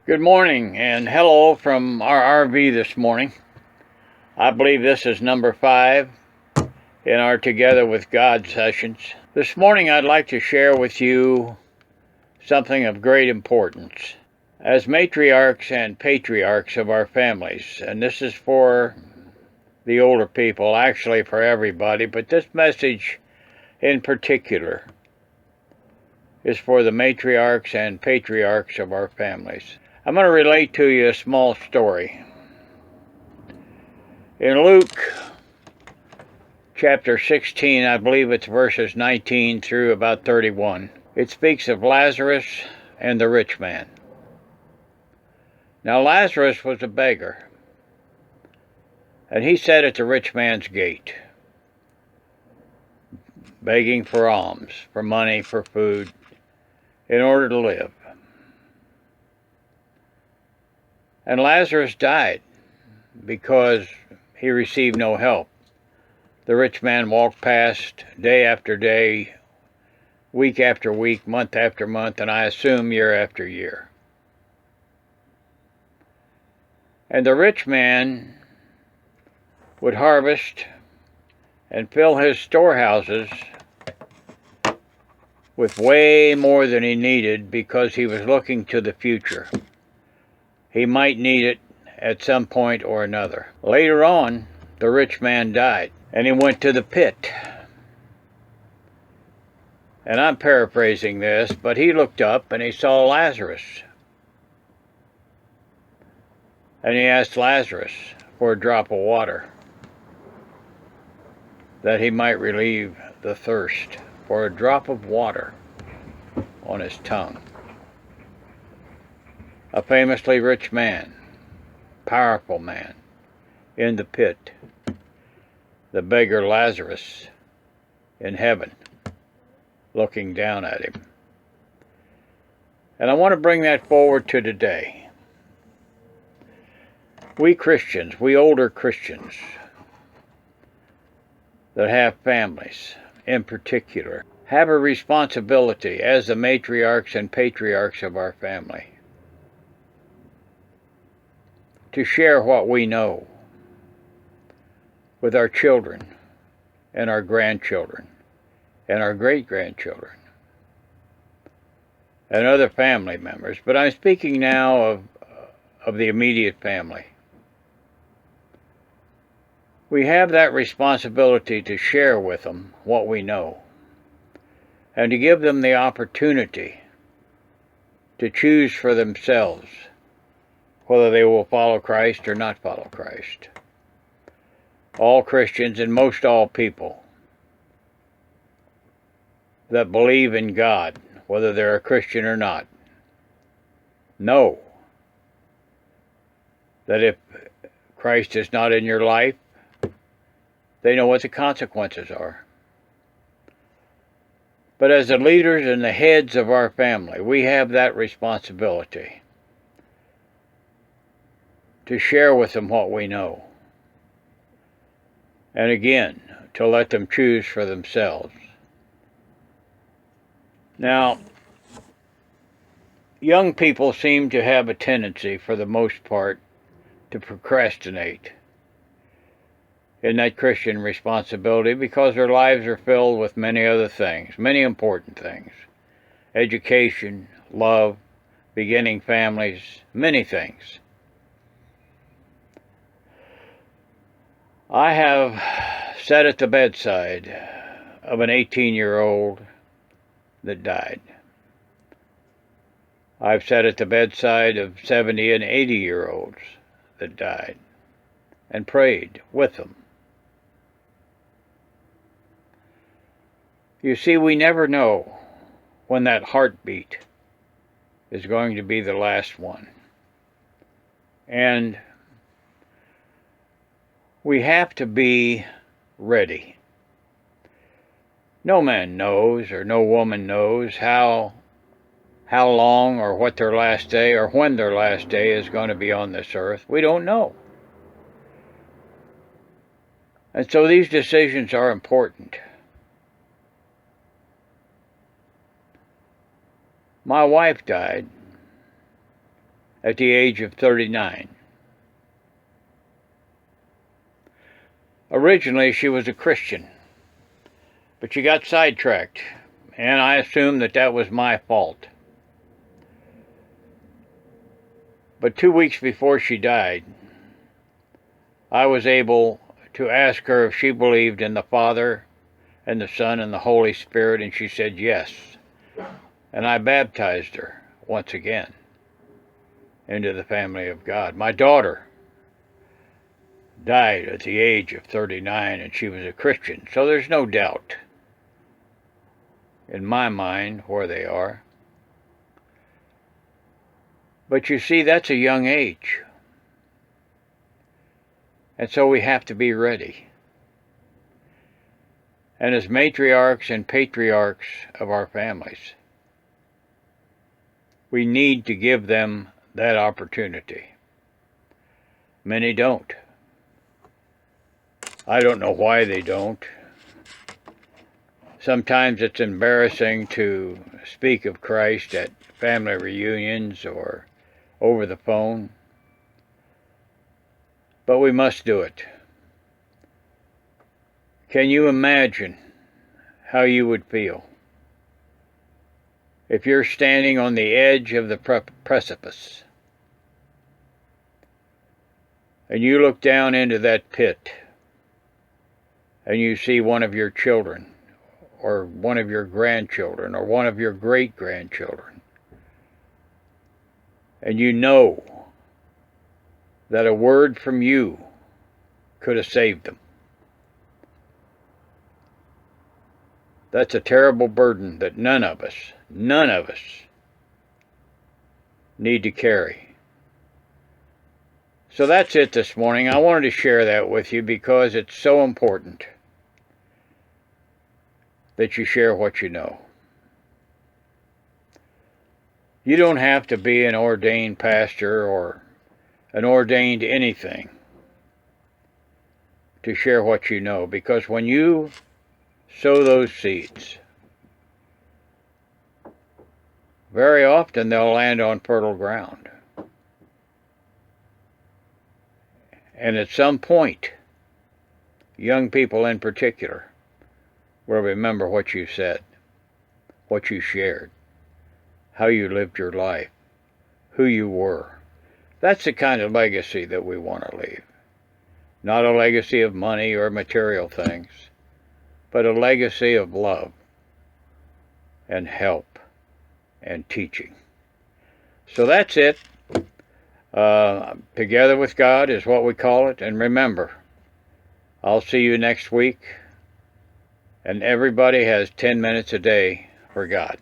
Good morning and hello from our RV this morning. I believe this is number 5 in our Together with God sessions. This morning I'd like to share with you something of great importance. As matriarchs and patriarchs of our families, and this is for the older people, actually for everybody, but this message in particular is for the matriarchs and patriarchs of our families. I'm going to relate to you a small story. In Luke chapter 16, I believe it's verses 19 through about 31, it speaks of Lazarus and the rich man. Now Lazarus was a beggar, and he sat at the rich man's gate, begging for alms, for money, for food, in order to live. And Lazarus died because he received no help. The rich man walked past day after day, week after week, month after month, and I assume year after year. And the rich man would harvest and fill his storehouses with way more than he needed because he was looking to the future. He might need it at some point or another. Later on, the rich man died, and he went to the pit. And I'm paraphrasing this, but he looked up and he saw Lazarus. And he asked Lazarus for a drop of water, that he might relieve the thirst, for a drop of water on his tongue. A famously rich man, powerful man, in the pit. The beggar Lazarus in heaven, looking down at him. And I want to bring that forward to today. We Christians, we older Christians that have families in particular, have a responsibility as the matriarchs and patriarchs of our family to share what we know with our children and our grandchildren and our great-grandchildren and other family members. But I'm speaking now of the immediate family. We have that responsibility to share with them what we know and to give them the opportunity to choose for themselves whether they will follow Christ or not follow Christ. All Christians and most all people that believe in God, whether they're a Christian or not, know that if Christ is not in your life, they know what the consequences are. But as the leaders and the heads of our family, we have that responsibility to share with them what we know. And again, to let them choose for themselves. Now, young people seem to have a tendency, for the most part, to procrastinate in that Christian responsibility because their lives are filled with many other things, many important things. Education, love, beginning families, many things. I have sat at the bedside of an 18-year-old that died. I've sat at the bedside of 70 and 80-year-olds that died and prayed with them. You see, we never know when that heartbeat is going to be the last one. And we have to be ready. No man knows, or no woman knows, how long or what their last day or when their last day is going to be on this earth. We don't know. And so these decisions are important. My wife died at the age of 39. Originally, she was a Christian, but she got sidetracked, and I assume that that was my fault. But 2 weeks before she died, I was able to ask her if she believed in the Father and the Son and the Holy Spirit, and she said yes. And I baptized her once again into the family of God. My daughter died at the age of 39, and she was a Christian, so there's no doubt in my mind where they are. But you see, that's a young age. And so we have to be ready. And as matriarchs and patriarchs of our families, we need to give them that opportunity. Many don't. I don't know why they don't. Sometimes it's embarrassing to speak of Christ at family reunions or over the phone. But we must do it. Can you imagine how you would feel if you're standing on the edge of the precipice and you look down into that pit and you see one of your children or one of your grandchildren or one of your great-grandchildren, and you know that a word from you could have saved them? That's a terrible burden that none of us need to carry. So that's it this morning. I wanted to share that with you because it's so important that you share what you know. You don't have to be an ordained pastor or an ordained anything to share what you know, because when you sow those seeds, very often they'll land on fertile ground. And at some point, young people in particular will remember what you said, what you shared, how you lived your life, who you were. That's the kind of legacy that we want to leave. Not a legacy of money or material things, but a legacy of love and help and teaching. So that's it. Together with God is what we call it. And remember, I'll see you next week. And everybody has 10 minutes a day for God.